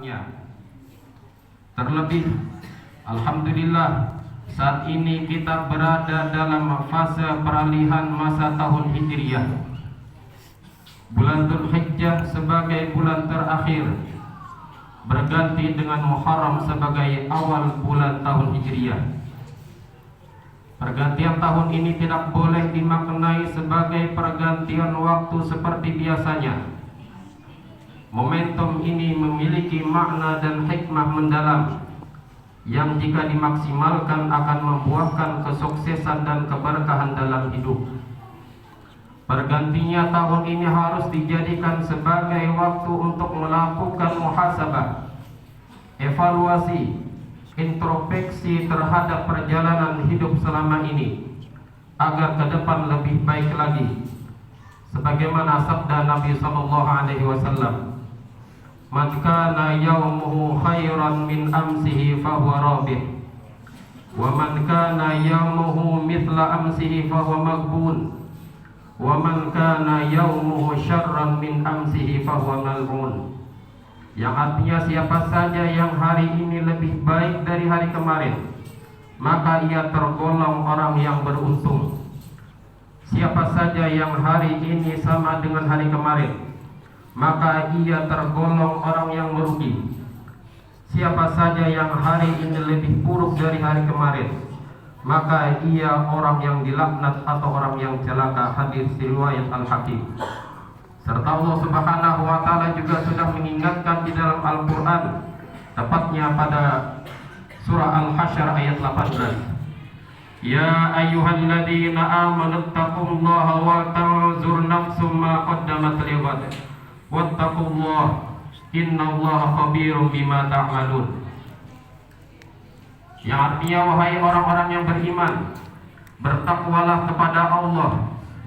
Ya. Terlebih, alhamdulillah, saat ini kita berada dalam fase peralihan masa tahun Hijriyah. Bulan Dzulhijjah sebagai bulan terakhir berganti dengan Muharram sebagai awal bulan tahun Hijriyah. Pergantian tahun ini tidak boleh dimaknai sebagai pergantian waktu seperti biasanya. Momentum ini memiliki makna dan hikmah mendalam yang jika dimaksimalkan akan membuahkan kesuksesan dan keberkahan dalam hidup. Pergantinya tahun ini harus dijadikan sebagai waktu untuk melakukan muhasabah, evaluasi, introspeksi terhadap perjalanan hidup selama ini agar ke depan lebih baik lagi. Sebagaimana sabda Nabi SAW, "Man kana yaumuhu khairan min amsihi fahuwa rabih, wa man kana yaumuhu mithla amsihi fahuwa maghbun, wa man kana yaumuhu syarran min amsihi fahuwa mal'un." Yang artinya siapa saja yang hari ini lebih baik dari hari kemarin, maka ia tergolong orang yang beruntung. Siapa saja yang hari ini sama dengan hari kemarin, maka ia tergolong orang yang merugi. Siapa saja yang hari ini lebih buruk dari hari kemarin, maka ia orang yang dilaknat atau orang yang celaka. Hadis riwayat Al-Hakim. Serta Allah Subhanahu wa taala juga sudah mengingatkan di dalam Al-Qur'an, tepatnya pada surah Al-Hasyr ayat 18. Ya ayyuhalladzina amanu taqullaha wa tanzur nafsum ma qaddamat lighad wattaqullah innallaha khabirum bima ta'malun. Yang artinya, wahai orang-orang yang beriman, bertakwalah kepada Allah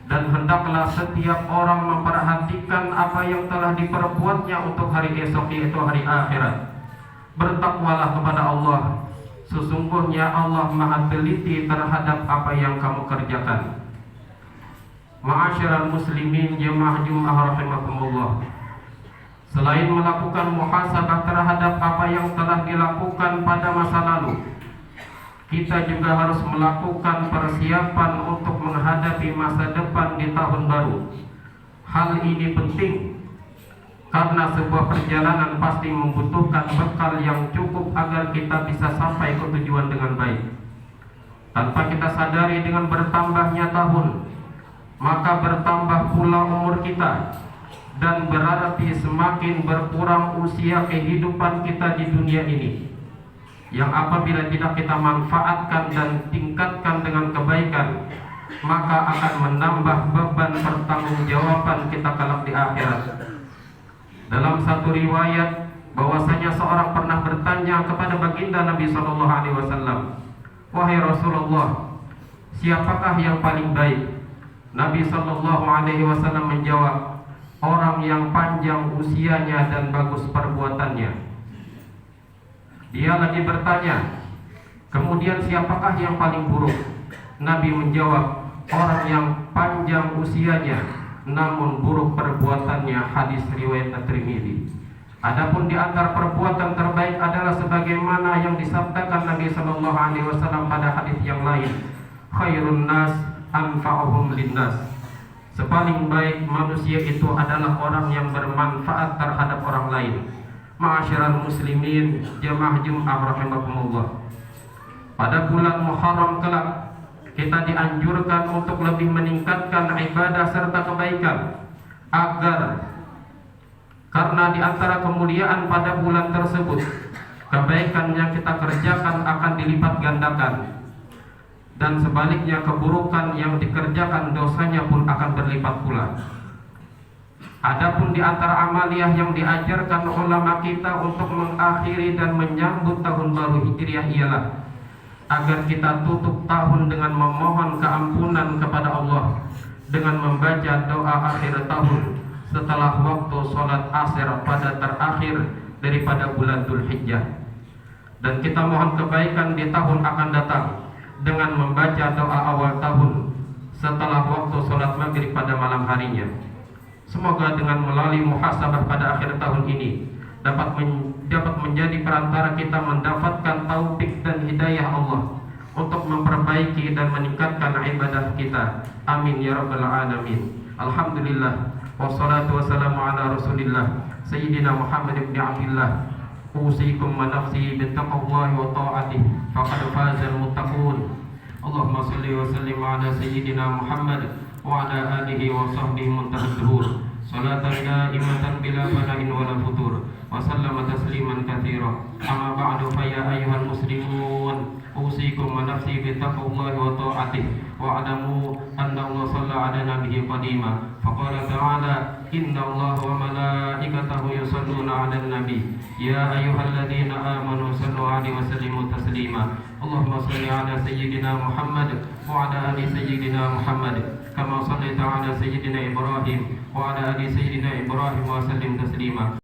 dan hendaklah setiap orang memperhatikan apa yang telah diperbuatnya untuk hari esok, yaitu hari akhirat. Bertakwalah kepada Allah, sesungguhnya Allah Maha teliti terhadap apa yang kamu kerjakan. Ma'asyiral muslimin jemaah Jumat rahimakumullah, selain melakukan muhasabah terhadap apa yang telah dilakukan pada masa lalu, kita juga harus melakukan persiapan untuk menghadapi masa depan di tahun baru. Hal ini penting karena sebuah perjalanan pasti membutuhkan bekal yang cukup agar kita bisa sampai ke tujuan dengan baik. Tanpa kita sadari, dengan bertambahnya tahun, maka bertambah pula umur kita, dan berarti semakin berkurang usia kehidupan kita di dunia ini, yang apabila tidak kita manfaatkan dan tingkatkan dengan kebaikan, maka akan menambah beban pertanggungjawaban kita kelak di akhirat. Dalam satu riwayat bahwasanya seorang pernah bertanya kepada baginda Nabi SAW, "Wahai Rasulullah, siapakah yang paling baik?" Nabi SAW menjawab, "Orang yang panjang usianya dan bagus perbuatannya." Dia lagi bertanya, "Kemudian siapakah yang paling buruk?" Nabi menjawab, "Orang yang panjang usianya namun buruk perbuatannya." Hadis riwayat At-Tirmidzi. Adapun di antara perbuatan terbaik adalah sebagaimana yang disabdakan Nabi SAW pada hadis yang lain, "Khairun nas anfa'uhum linnas." Sepaling baik manusia itu adalah orang yang bermanfaat terhadap orang lain. Ma'asyiral muslimin jemaah Jumat rahimakumullah, pada bulan Muharram kelak kita dianjurkan untuk lebih meningkatkan ibadah serta kebaikan, agar karena di antara kemuliaan pada bulan tersebut, kebaikan yang kita kerjakan akan dilipat gandakan, dan sebaliknya keburukan yang dikerjakan dosanya pun akan berlipat pula. Adapun di antara amaliyah yang diajarkan ulama kita untuk mengakhiri dan menyambut tahun baru Hijriah ialah agar kita tutup tahun dengan memohon keampunan kepada Allah dengan membaca doa akhir tahun setelah waktu sholat asar pada terakhir daripada bulan Dzulhijjah. Dan kita mohon kebaikan di tahun akan datang dengan membaca doa awal tahun setelah waktu sholat maghrib pada malam harinya. Semoga dengan melalui muhasabah pada akhir tahun ini, dapat menjadi perantara kita mendapatkan taufik dan hidayah Allah untuk memperbaiki dan meningkatkan ibadah kita. Amin ya rabbal alamin. Alhamdulillah wassalatu wassalamu ala rasulillah sayyidina Muhammad ibn Abdillah. Usikum wa nafsi bittaqwallahi wa ta'atihi faqad fazal muttaqun. Allahumma salli wa sallim ala sayyidina Muhammad wa ala alihi wa sahbihi muntahad dhuhur. Salatan daimatan bila fanahin wala futur. Wa sallama tasliman katsira. Amma ba'du fa ya ayyuhal muslimun, usikum wa nafsi bittaqwallahi wa ta'atihi wa alamu anna Allah shalla ala nabiyyi qadima. Faqala ta'ala inna Allah wa malaikatahu yusalluna 'alan nabi ya ayyuhalladzina amanu sallu 'alaihi wa sallimu taslima. Allahumma shalli 'ala sayyidina Muhammad wa 'ala ali sayyidina Muhammad kama shallaita 'ala sayyidina Ibrahim wa 'ala ali sayyidina Ibrahim wa sallim taslima.